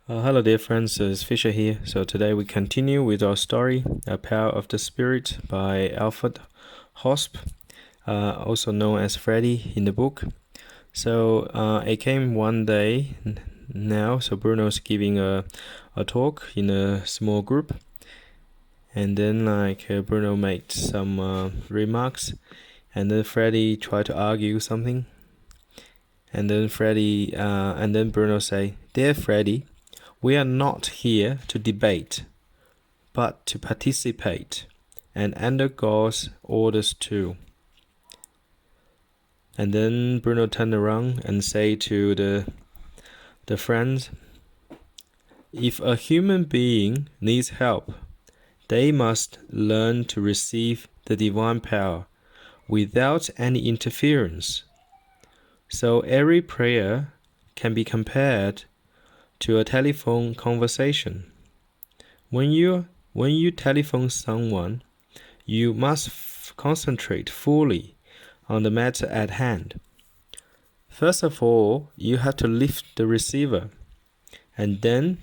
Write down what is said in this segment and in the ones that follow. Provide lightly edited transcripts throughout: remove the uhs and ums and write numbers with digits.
Hello dear friends, it's Fisher here. So today we continue with our story, A Power of the Spirit by Alfred Hosp, also known as Freddy in the book. So it came one day now, so Bruno's giving a talk in a small group. And then Bruno made some remarks, and then Freddy tried to argue something. And then Bruno say, "Dear Freddy, we are not here to debate, but to participate, and under God's orders too." And then Bruno turned around and said to the friends, "If a human being needs help, they must learn to receive the divine power without any interference. So every prayer can be compared to a telephone conversation. When you telephone someone, you must concentrate fully on the matter at hand. First of all, you have to lift the receiver, and then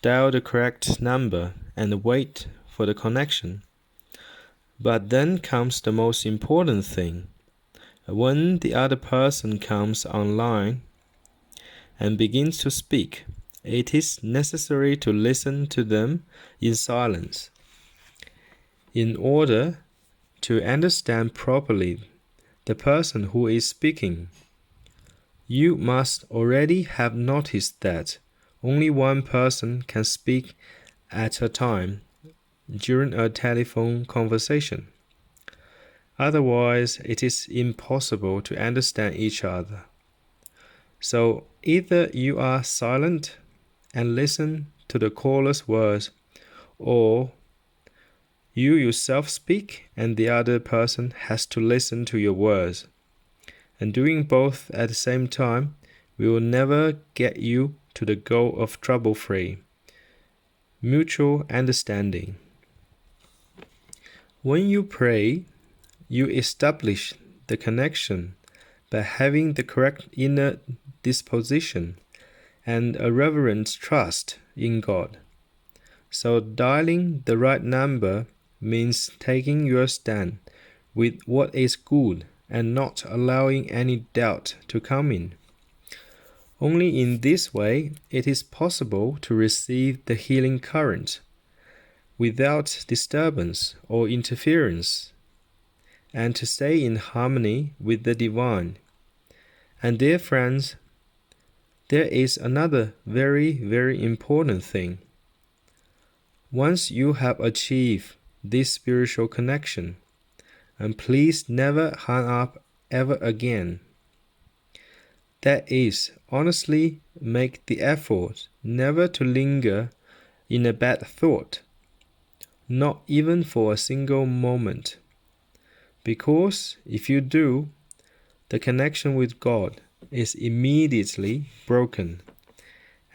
dial the correct number and wait for the connection. But then comes the most important thing. When the other person comes online and begins to speak, it is necessary to listen to them in silence. In order to understand properly the person who is speaking, you must already have noticed that only one person can speak at a time during a telephone conversation. Otherwise, it is impossible to understand each other. So either you are silent and listen to the caller's words, or you yourself speak and the other person has to listen to your words. And doing both at the same time will never get you to the goal of trouble-free, mutual understanding. When you pray, you establish the connection by having the correct inner disposition and a reverent trust in God. So dialing the right number means taking your stand with what is good and not allowing any doubt to come in. Only in this way it is possible to receive the healing current without disturbance or interference, and to stay in harmony with the divine. And dear friends, there is another very, very important thing. Once you have achieved this spiritual connection, and please never hang up ever again. That is, honestly make the effort never to linger in a bad thought, not even for a single moment. Because if you do, the connection with God is immediately broken,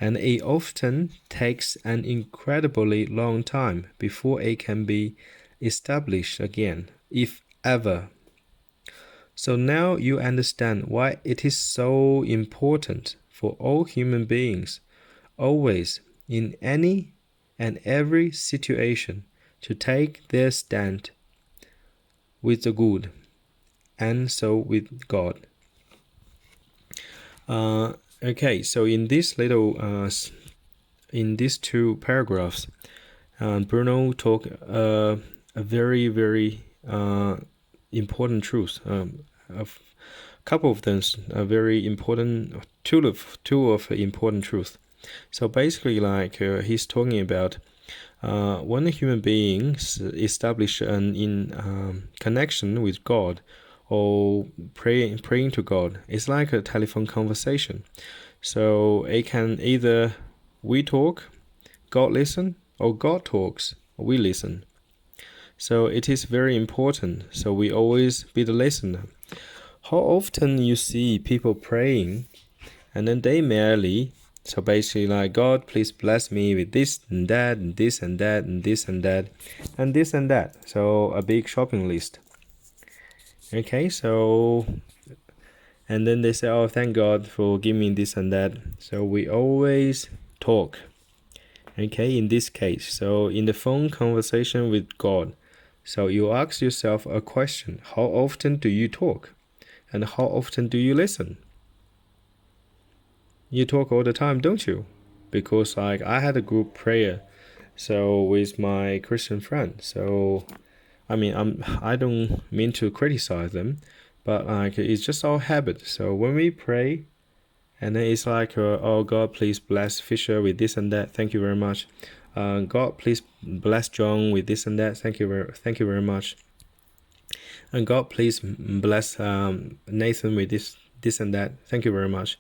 and it often takes an incredibly long time before it can be established again, if ever. So now you understand why it is so important for all human beings, always, in any and every situation, to take their stand with the good, and so with God. Okay, so in this in these two paragraphs, Bruno talk a very, very important truth. A couple of them are very important. Two of important truth. So basically, he's talking about when a human being establish an connection with God, or praying to God, it's like a telephone conversation. So it can either we talk, God listen, or God talks, we listen. So it is very important. So we always be the listener. How often you see people praying, and then they merely, so basically like, God, please bless me with this and that, and this and that, and this and that, and this and that. So a big shopping list. Okay, so, and then they say, oh, thank God for giving me this and that. So we always talk. Okay, in this case, so in the phone conversation with God, so you ask yourself a question: how often do you talk? And how often do you listen? You talk all the time, don't you? Because like I had a group prayer, so with my Christian friend. So I mean, I don't mean to criticize them, but like it's just our habit. So when we pray, and then it's like, oh God, please bless Fisher with this and that. Thank you very much. God, please bless John with this and that. Thank you very much. And God, please bless Nathan with this and that. Thank you very much.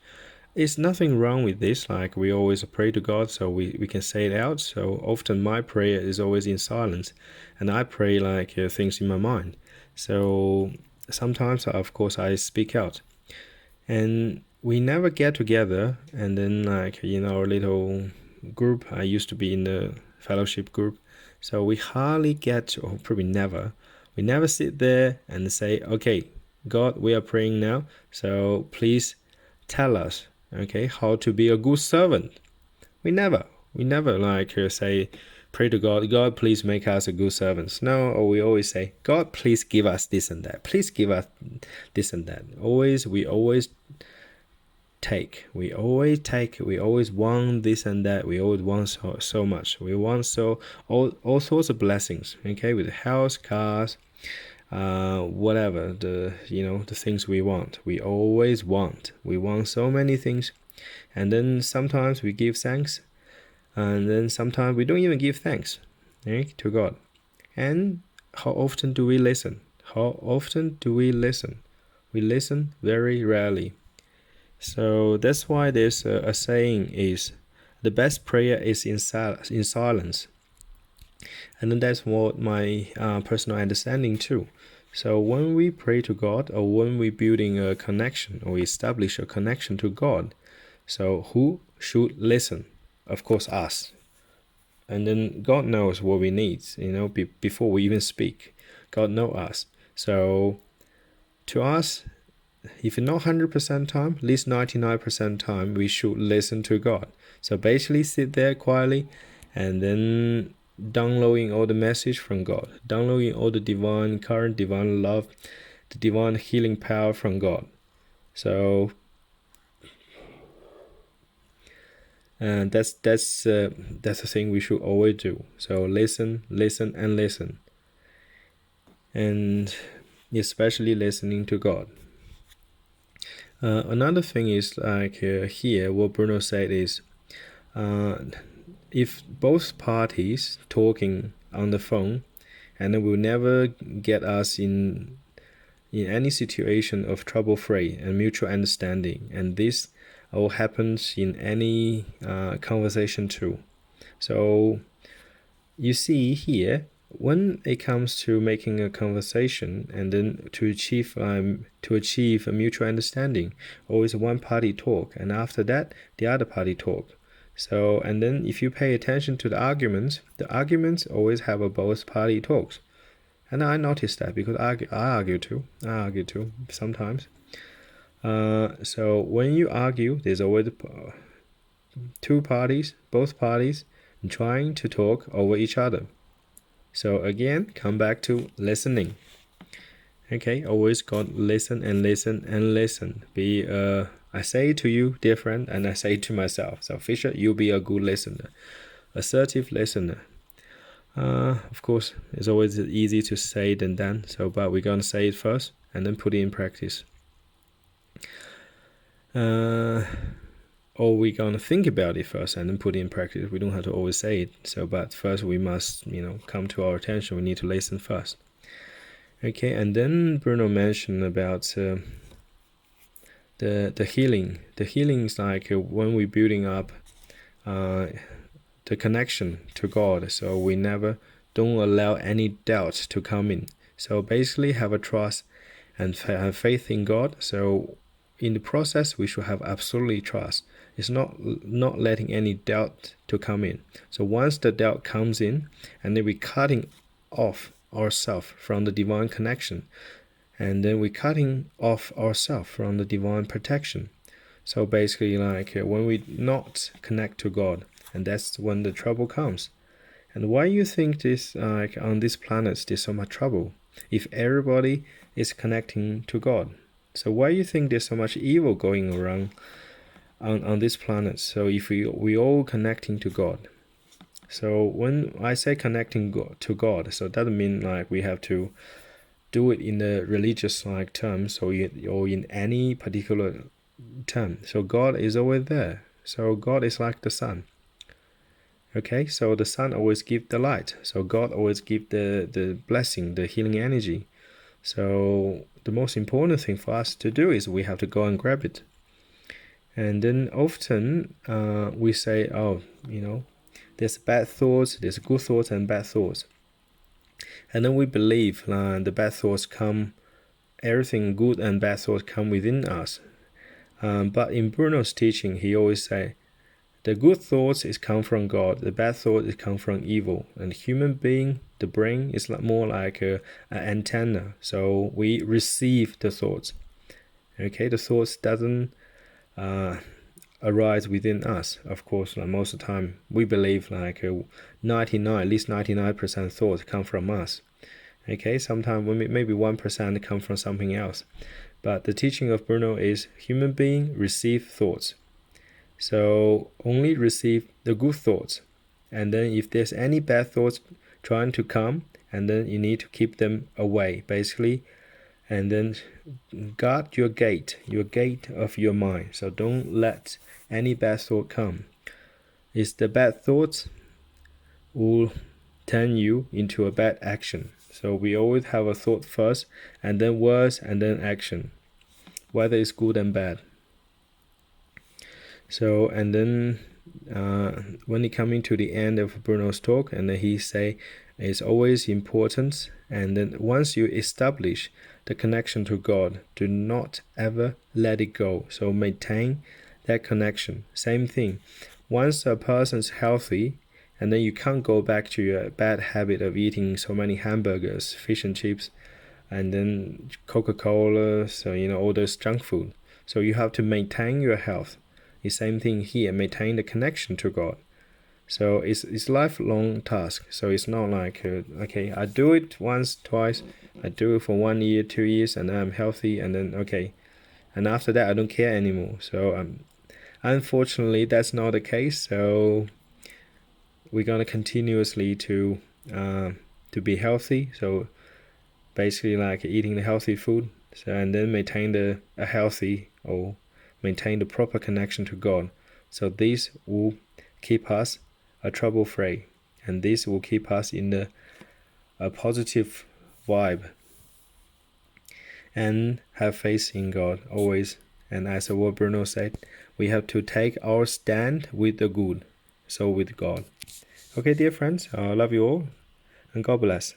There's nothing wrong with this. Like we always pray to God, so we can say it out. So often my prayer is always in silence, and I pray like things in my mind. So sometimes, of course, I speak out, and we never get together. And then like our little group, I used to be in the fellowship group, so we hardly get, or probably never. We never sit there and say, okay, God, we are praying now, so please tell us, okay, how to be a good servant. We never like say, pray to God, God, please make us a good servants. No, or we always say, God, please give us this and that. Please give us this and that. We always take. We always want this and that. We always want so much. We want all sorts of blessings. Okay, with health, cars, whatever the things we want. We always want. We want so many things, and then sometimes we give thanks, and then sometimes we don't even give thanks, to God. And how often do we listen? We listen very rarely. So that's why there's a saying is, the best prayer is in silence. And then that's what my personal understanding too. So when we pray to God, or when we're building a connection, or establish a connection to God, so who should listen? Of course, us. And then God knows what we need, before we even speak. God knows us. So to us, if not 100% time, at least 99% time, we should listen to God. So basically sit there quietly, and then downloading all the message from God, downloading all the current divine love, the divine healing power from God. So that's the thing we should always do. So listen, and especially listening to God. Another thing is like here, what Bruno said is, if both parties talking on the phone, and it will never get us in any situation of trouble-free and mutual understanding, and this all happens in any conversation too. So you see here, when it comes to making a conversation, and then to achieve a mutual understanding, always one party talk, and after that the other party talk. So, and then if you pay attention to the arguments always have a both party talks. And I noticed that because I argue too sometimes. So when you argue, there's always both parties trying to talk over each other. So again, come back to listening. Okay, always got listen and listen and listen. I say to you, dear friend, and I say to myself. So Fisher, you be a good listener, assertive listener. Of course, it's always easy to say than done. So, but we're gonna say it first and then put it in practice. Or we're gonna think about it first and then put it in practice. We don't have to always say it. So, but first we must, come to our attention. We need to listen first. Okay, and then Bruno mentioned about the healing. The healing is like when we're building up the connection to God. So we never don't allow any doubt to come in. So basically have a trust and have faith in God. So in the process, we should have absolutely trust. It's not letting any doubt to come in. So once the doubt comes in, and then we're cutting off ourselves from the divine connection, and then we're cutting off ourselves from the divine protection. So basically, when we not connect to God, and that's when the trouble comes. And why you think this, on this planet there's so much trouble if everybody is connecting to God? So why you think there's so much evil going around on this planet? So if we all connecting to God. So when I say connecting to God, so that doesn't mean we have to do it in the religious terms or in any particular term. So God is always there. So God is like the sun. Okay, so the sun always gives the light. So God always gives the blessing, the healing energy. So the most important thing for us to do is we have to go and grab it. And then often we say, there's bad thoughts, there's good thoughts and bad thoughts. And then we believe the bad thoughts come, everything good and bad thoughts come within us. But in Bruno's teaching, he always say, the good thoughts is come from God, the bad thoughts is come from evil. And human being, the brain is more like an antenna. So we receive the thoughts. Okay, the thoughts doesn't arise within us. Of course, most of the time we believe at least 99% thoughts come from us. Okay, sometimes maybe 1% come from something else. But the teaching of Bruno is human being receive thoughts. So only receive the good thoughts. And then if there's any bad thoughts trying to come, and then you need to keep them away, basically. And then guard your gate of your mind. So don't let any bad thought come. It's the bad thoughts will turn you into a bad action. So we always have a thought first, and then words, and then action, whether it's good and bad. So, and then when it coming to the end of Bruno's talk, and then he say it's always important, and then once you establish the connection to God, do not ever let it go. So maintain that connection. Same thing. Once a person's healthy, and then you can't go back to your bad habit of eating so many hamburgers, fish and chips, and then Coca-Cola, so all those junk food. So you have to maintain your health. The same thing here, maintain the connection to God. So it's lifelong task. So it's not like okay, I do it once, twice, I do it for 1 year, 2 years, and then I'm healthy, and then okay, and after that I don't care anymore. So unfortunately that's not the case. So we're gonna continuously to be healthy. So basically eating the healthy food. So and then maintain a healthy or maintain the proper connection to God. So this will keep us trouble-free, and this will keep us in a positive vibe, and have faith in God always. And as what Bruno said, we have to take our stand with the good, so with God. Okay, dear friends, I love you all, and God bless.